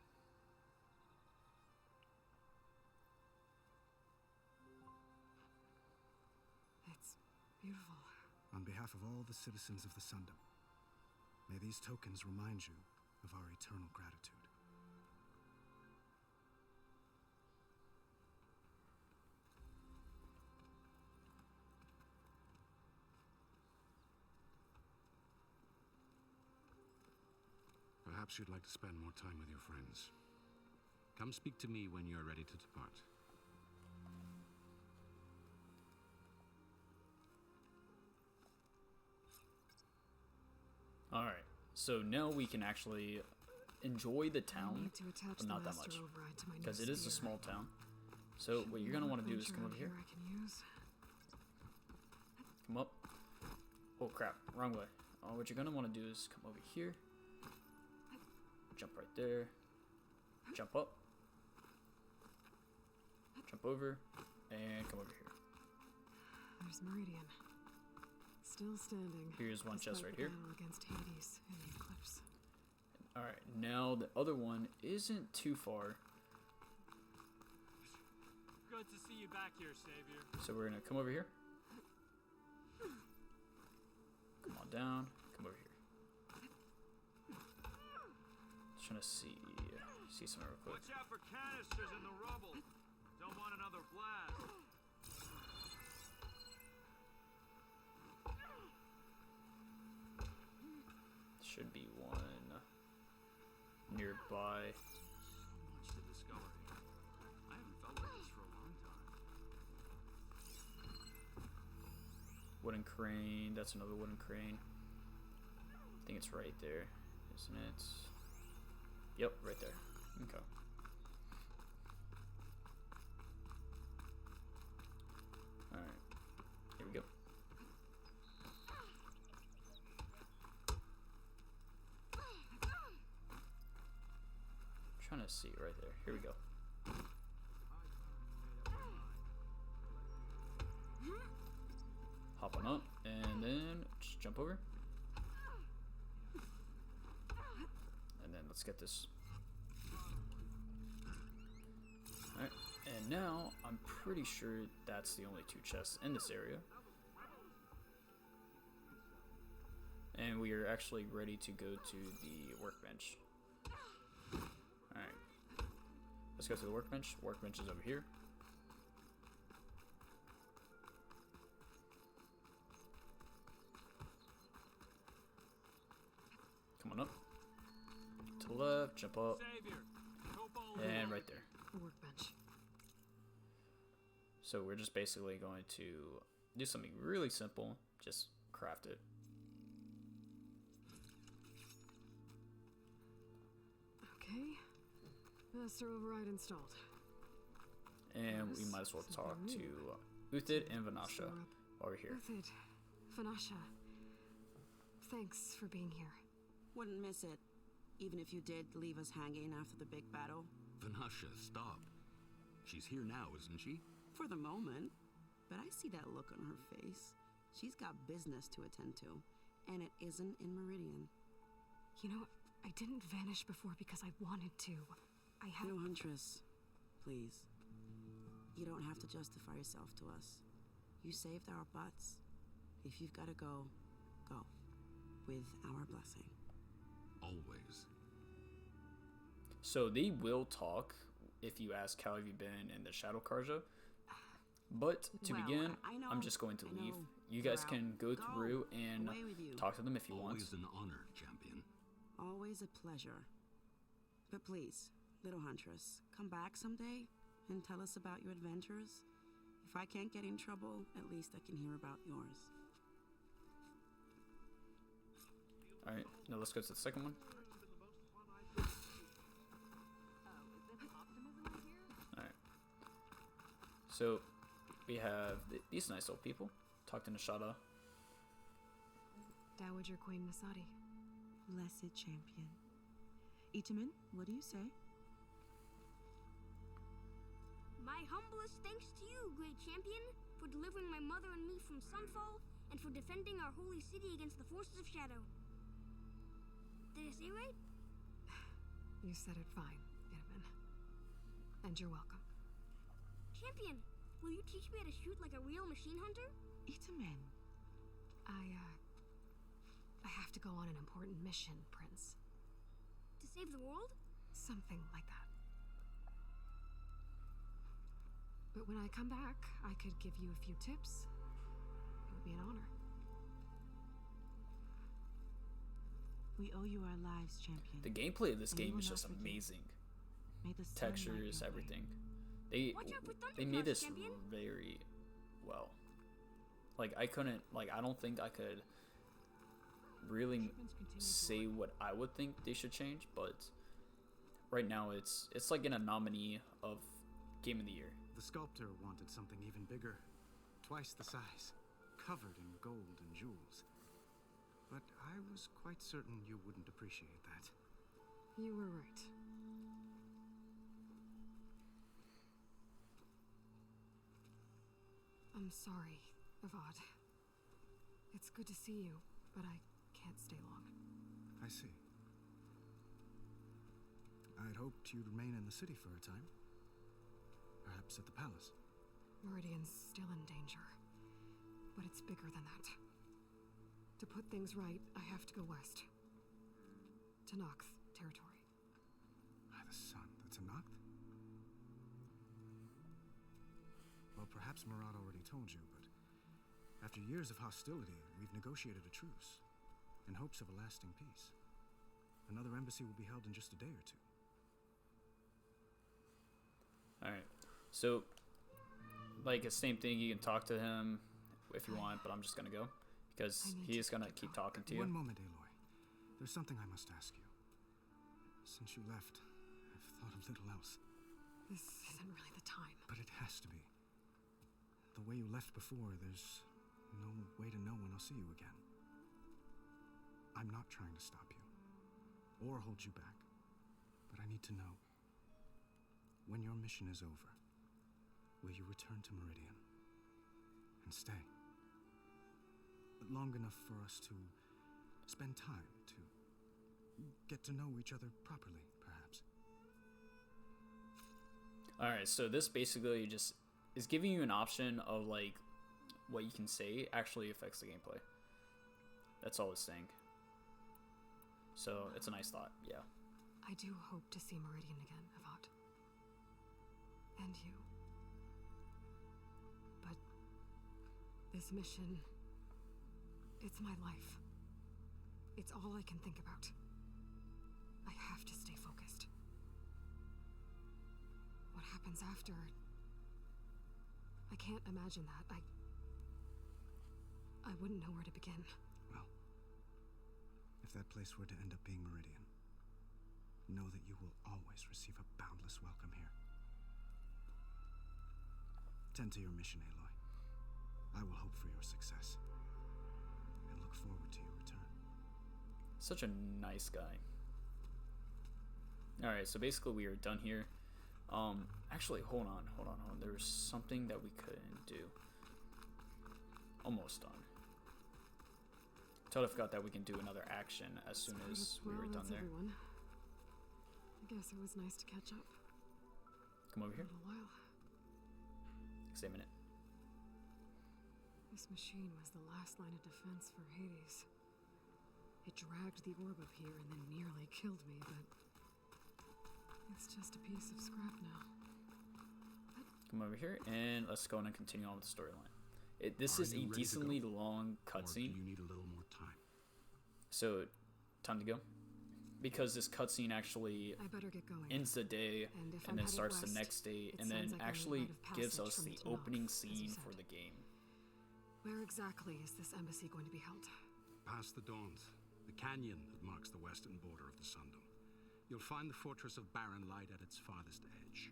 It's beautiful. On behalf of all the citizens of the Sundom, may these tokens remind you of our eternal gratitude. Perhaps you'd like to spend more time with your friends. Come speak to me when you're ready to depart. Alright, so now we can actually enjoy the town, I need to attach but not the that master much, override to my new because it is a spear. small town. So what you're going to want to do is come over here. I can use. Come up. Oh crap, wrong way. What you're going to want to do is come over here. Jump right there. Jump up. Jump over. And come over here. There's Meridian. Still standing. Here's one chest right here. Against Hades in the eclipse. Alright, now the other one isn't too far. Good to see you back here, Savior. So we're gonna come over here. Come on down. Come over here. Just trying to see something real quick. Watch out for canisters in the rubble. Don't want another blast. Should be one nearby. So much to discover here. I haven't felt like this for a long time. Wooden crane. That's another wooden crane. I think it's right there, isn't it? Yep, right there. Okay. Alright. Here we go. Trying to see right there. Here we go. Hop on up and then just jump over. And then let's get this. Alright, and now I'm pretty sure that's the only two chests in this area. And we are actually ready to go to the workbench. Alright. Let's go to the workbench. Workbench is over here. Come on up. To the left, jump up. And right there. Workbench. So we're just basically going to do something really simple. Just craft it. Okay. Master override installed. And we might as well talk to Uthid and Vanasha over here. Uthid, Vanasha, thanks for being here. Wouldn't miss it, even if you did leave us hanging after the big battle. Vanasha, stop. She's here now, isn't she? For the moment. But I see that look on her face. She's got business to attend to, and it isn't in Meridian. You know, I didn't vanish before because I wanted to. I have... No, Huntress. Please. You don't have to justify yourself to us. You saved our butts. If you've got to go, go. With our blessing. Always. So they will talk if you ask how have you been in the Shadow Karja. But to begin, I'm just going to leave. You guys can go through and talk to them if you want. Always an honor, champion. Always a pleasure. But please, little Huntress, come back someday and tell us about your adventures. If I can't get in trouble, at least I can hear about yours. Alright, now let's go to the second one. Alright. So, we have these nice old people. Talk to Nishada. Dowager Queen Masadi. Blessed champion. Itaman, what do you say? My humblest thanks to you, great champion, for delivering my mother and me from Sunfall, and for defending our holy city against the forces of Shadow. Did I say right? You said it fine, Itaman. And you're welcome. Champion, will you teach me how to shoot like a real machine hunter? Itaman. I have to go on an important mission, Prince. To save the world? Something like that. But when I come back, I could give you a few tips. It would be an honor. We owe you our lives, champion. The gameplay of this game is just amazing. Textures, everything. They made this very well. Like I don't think I could really say what I would think they should change, but right now it's like in a nominee of Game of the Year. The sculptor wanted something even bigger, twice the size, covered in gold and jewels. But I was quite certain you wouldn't appreciate that. You were right. I'm sorry, Avad. It's good to see you, but I can't stay long. I see. I'd hoped you'd remain in the city for a time. Perhaps at the palace. Meridian's still in danger, but it's bigger than that. To put things right, I have to go west. To Noct territory. By the sun, that's a Noct? Well, perhaps Marat already told you, but after years of hostility, we've negotiated a truce in hopes of a lasting peace. Another embassy will be held in just a day or two. Alright, so, like, it's same thing, you can talk to him if you want, but I'm just gonna go, because he's gonna keep talking to you. One moment, Aloy. There's something I must ask you. Since you left, I've thought of little else. This isn't really the time. But it has to be. The way you left before, there's no way to know when I'll see you again. I'm not trying to stop you, or hold you back, but I need to know. When your mission is over, will you return to Meridian and stay? Long enough for us to spend time, to get to know each other properly, perhaps. Alright, so this basically just is giving you an option of, like, what you can say actually affects the gameplay. That's all it's saying. So, it's a nice thought, yeah. I do hope to see Meridian again, Avat. And you. But this mission, it's my life. It's all I can think about. I have to stay focused. What happens after? I can't imagine that. I wouldn't know where to begin. Well, if that place were to end up being Meridian, know that you will always receive a boundless welcome here. Tend to your mission, Aloy. I will hope for your success, and look forward to your return. Such a nice guy. Alright, so basically we are done here. Actually, hold on. There's something that we couldn't do. Almost done. Totally forgot that we can do another action as soon as we were done there. Everyone. I guess it was nice to catch up. Come over here. A little while. Stay a minute. This machine was the last line of defense for Hades. It dragged the orb up here and then nearly killed me, but it's just a piece of scrap now. Come over here and let's go on and continue on with the storyline. This is a decently long cutscene. You need a little more time. So, time to go. Because this cutscene actually I better get going. ends the day and then starts the next day and then actually gives us the opening scene for the game. Where exactly is this embassy going to be held? Past the Dawns, the canyon that marks the western border of the Sundom. You'll find the fortress of Barren Light at its farthest edge.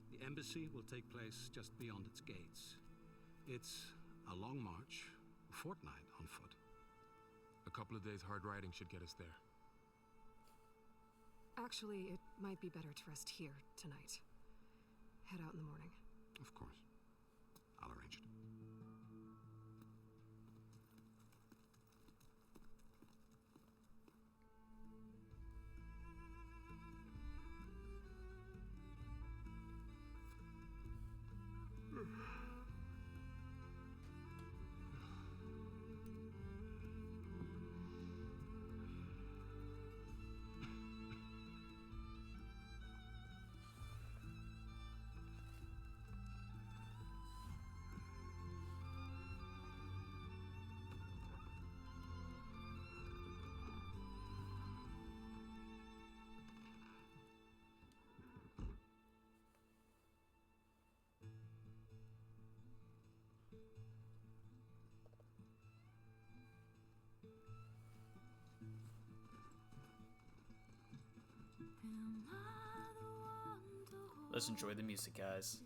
The embassy will take place just beyond its gates. It's a long march, a fortnight on foot. A couple of days hard riding should get us there. Actually, it might be better to rest here tonight. Head out in the morning. Of course. I'll arrange it. Let's enjoy the music, guys.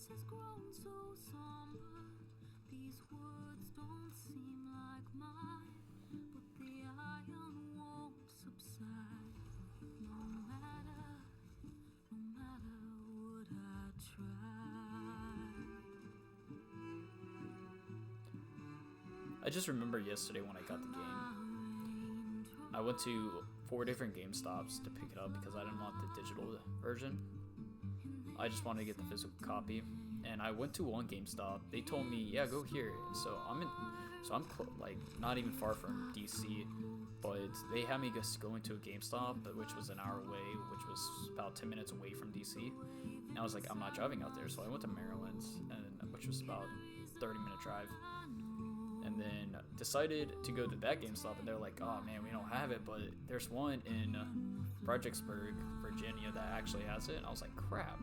Has grown so somber. These words don't seem like mine, but the iron won't subside. I just remember yesterday when I got the game, I went to 4 different GameStops to pick it up because I didn't want the digital version. I just wanted to get the physical copy, and I went to one GameStop. They told me, yeah, go here. So I'm like not even far from DC, but they had me just go into a GameStop, which was an hour away, which was about 10 minutes away from DC. And I was like, I'm not driving out there, so I went to Maryland, which was about 30-minute drive. And then decided to go to that GameStop, and they're like, oh man, we don't have it, but there's one in Fredericksburg, Virginia that actually has it. And I was like, crap.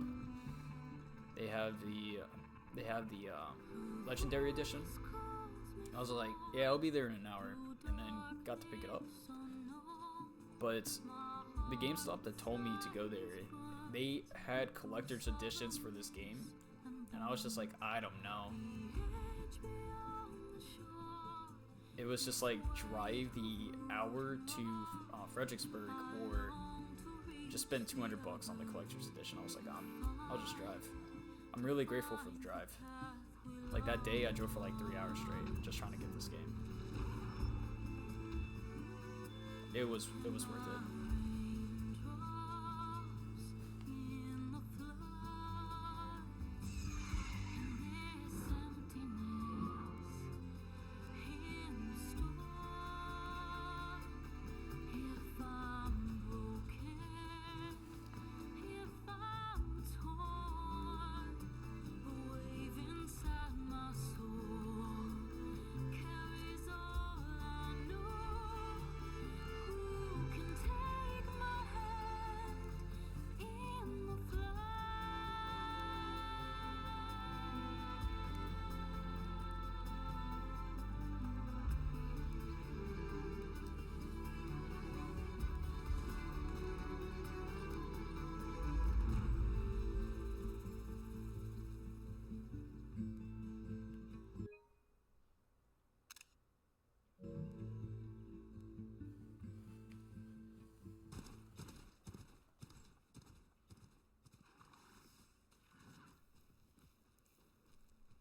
They have the Legendary Edition. I was like, yeah, I'll be there in an hour, and then got to pick it up. But the GameStop that told me to go there, they had collector's editions for this game, and I was just like, I don't know. It was just like, drive the hour to Fredericksburg, or just spend $200 on the collector's edition. I was like, I'll just drive. I'm really grateful for the drive. Like that day, I drove for like 3 hours straight, just trying to get this game. It was worth it.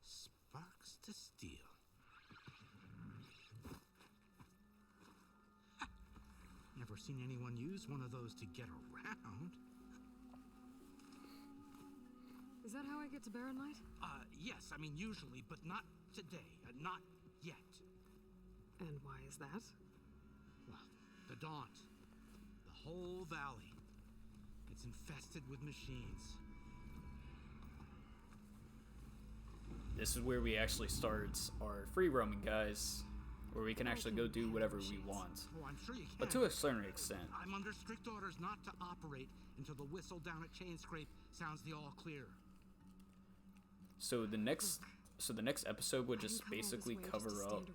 Sparks to steel. Never seen anyone use one of those to get around. Is that how I get to Barren Light? Yes, I mean usually, but not today. Not yet. And why is that? Well, the Daunt. The whole valley. It's infested with machines. This is where we actually start our free roaming, guys, where we can actually go do whatever we want. Oh, I'm sure you can. But to a certain extent. I'm under strict orders not to operate until the whistle down at Chain Scrape sounds the all clear. So the next episode would just basically cover up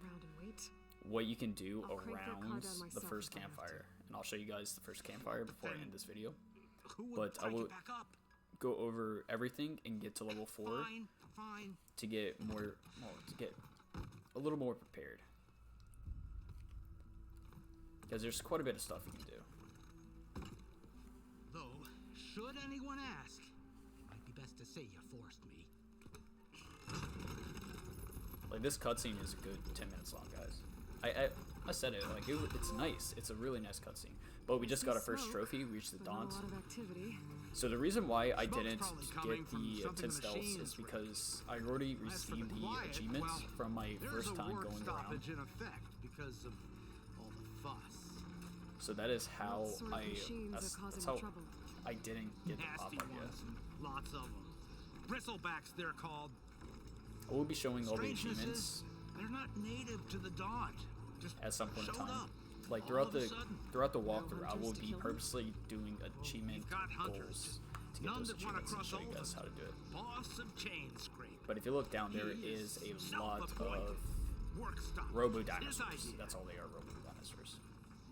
what you can do around the first campfire. And I'll show you guys the first campfire before I end this video. But I will go over everything and get to level 4 to get more, to get a little more prepared. Because there's quite a bit of stuff you can do. Though, should anyone ask, it might be best to say you forced me. Like, this cutscene is a good 10 minutes long, guys. I said it, like, it's nice. It's a really nice cutscene. But we just got our first trophy, we reached the Daunt. So the reason why I didn't get the 10 stealths is because I already received the achievements from my first time going around. Because of all the fuss. So that is how that's how I didn't get the pop up yet. Lots of them. Bristlebacks, they're called. I will be showing all the achievements. They're not native to the Daunt. Just at some point in time. Like throughout the walkthrough, I will be purposely doing achievement goals to get those achievements and show you guys how to do it. But if you look down, there is a lot of robo dinosaurs. That's all they are, robo dinosaurs.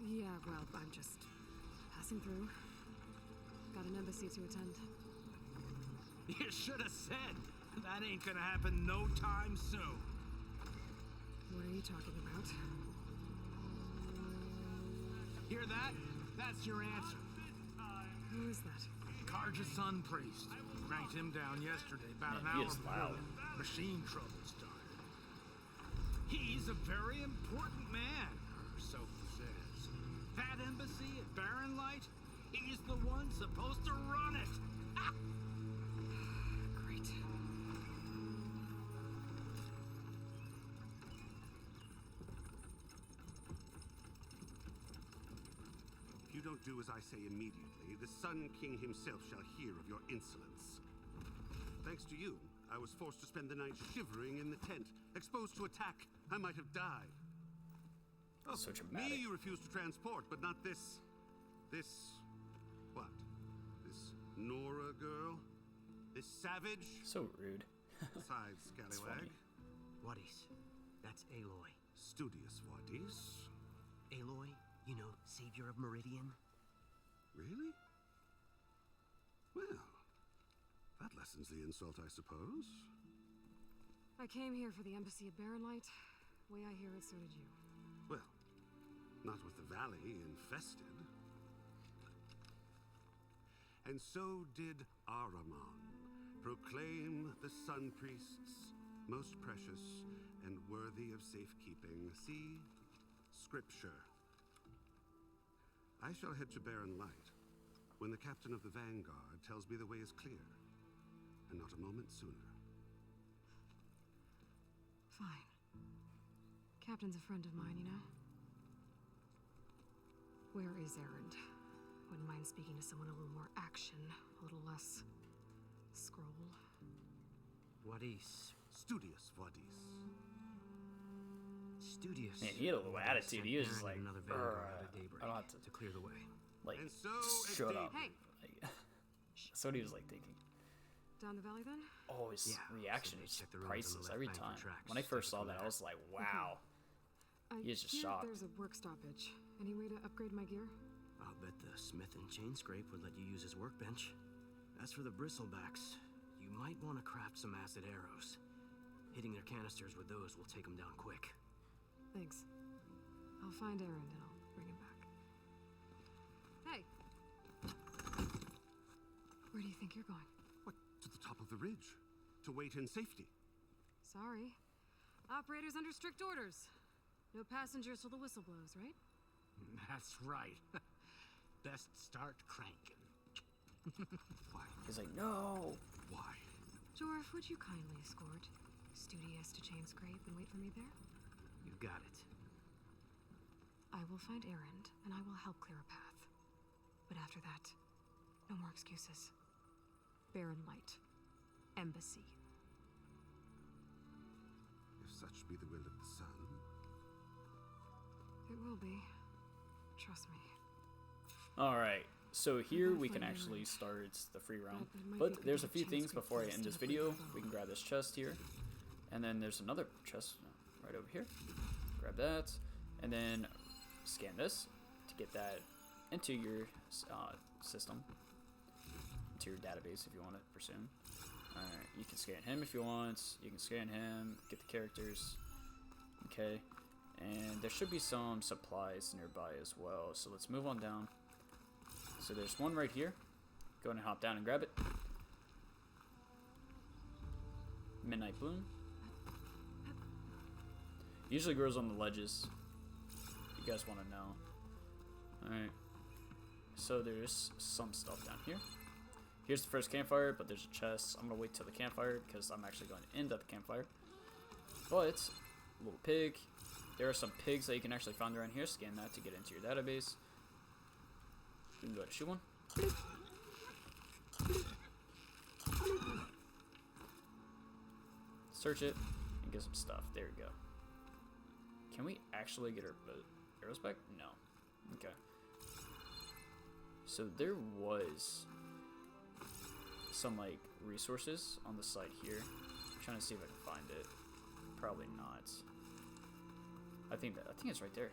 Yeah, well, I'm just passing through. Got an embassy to attend. You should have said. That ain't gonna happen no time soon. What are you talking about? Hear that? That's your answer. Who is that? Karja's Sun Priest. Cranked him down yesterday, about an hour before the machine trouble started. He's He's a very important man, so says. That embassy at Barren Light, he's the one supposed to run it. Ah! Great. If you don't do as I say immediately, the Sun King himself shall hear of your insolence. Thanks to you, I was forced to spend the night shivering in the tent, exposed to attack. I might have died. Oh, so dramatic. Me you refuse to transport, but not this... what? This Nora girl? This savage? So rude. Besides, scallywag. Wadis. That's Aloy. Studious Wadis. Aloy, you know, savior of Meridian. Really? Well, that lessens the insult, I suppose. I came here for the embassy at Barren Light. Way I hear it, so did you. Well, not with the valley infested. And so did Ahriman, proclaim the Sun Priests most precious and worthy of safekeeping. See Scripture. I shall head to Barren Light when the captain of the Vanguard tells me the way is clear, and not a moment sooner. Fine. Captain's a friend of mine, you know? Where is Erend? Wouldn't mind speaking to someone a little more action, a little less scroll. Wadis. Studious Wadis. Studious. Man, he had a little attitude. He was just like, another Vanguard at daybreak I don't have to clear the way. Like, And so shut up. Hey. Like, that's what he was like thinking. Down the valley then? Oh, his reaction so is check the roads on the priceless left every bank for time. tracks. When I first Take it saw from that, I there. was like, wow. I He is just hear shocked. There's a work stoppage. Any way to upgrade my gear? I'll bet the smith and chain scrape would let you use his workbench. As for the bristlebacks, you might want to craft some acid arrows. Hitting their canisters with those will take them down quick. Thanks. I'll find Erend and I'll bring him back. Hey! Where do you think you're going? What, to the top of the ridge? To wait in safety? Sorry. Operator's under strict orders. No passengers till the whistle blows, right? That's right. Best start cranking. Why? He's like, no. Why? Jorf, would you kindly escort Studious to Chain Scrape and wait for me there? You got it. I will find Erend, and I will help clear a path. But after that, no more excuses. Barren Light. Embassy. If such be the will of the sun. It will be. Trust me. All right. So here we can actually start the free round. But there's a few things before I end this video. We can grab this chest here. And then there's another chest right over here. Grab that. And then scan this to get that into your system. Into your database if you want it for soon. Alright, you can scan him if you want. You can scan him, get the characters. Okay. And there should be some supplies nearby as well. So let's move on down. So there's one right here. Go ahead and hop down and grab it. Midnight Bloom. Usually grows on the ledges. If you guys want to know. Alright. So there's some stuff down here. Here's the first campfire, but there's a chest. I'm going to wait till the campfire because I'm actually going to end at the campfire. But, a little pig. There are some pigs that you can actually find around here. Scan that to get into your database. You can go to shoot one. Search it and get some stuff. There we go. Can we actually get our arrows back? No. Okay. So there was some like resources on the side here. I'm trying to see if I can find it. Probably not. I think it's right there.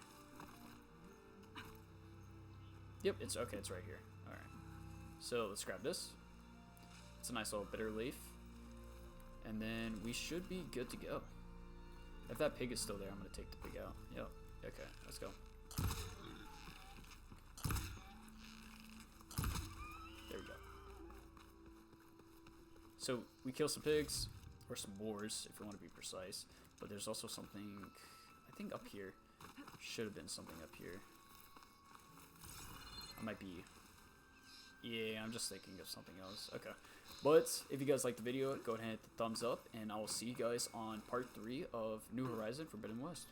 Yep, it's okay. It's right here. All right. So let's grab this. It's a nice little bitter leaf, and then we should be good to go. If that pig is still there, I'm gonna take the pig out. Yep. Okay. Let's go. There we go. So we kill some pigs, or some boars, if you want to be precise. But there's also something. think up here. Should have been something up here. I might be... Yeah, I'm just thinking of something else. Okay. But if you guys liked the video, go ahead and hit the thumbs up. And I will see you guys on part 3 of New Horizon Forbidden West.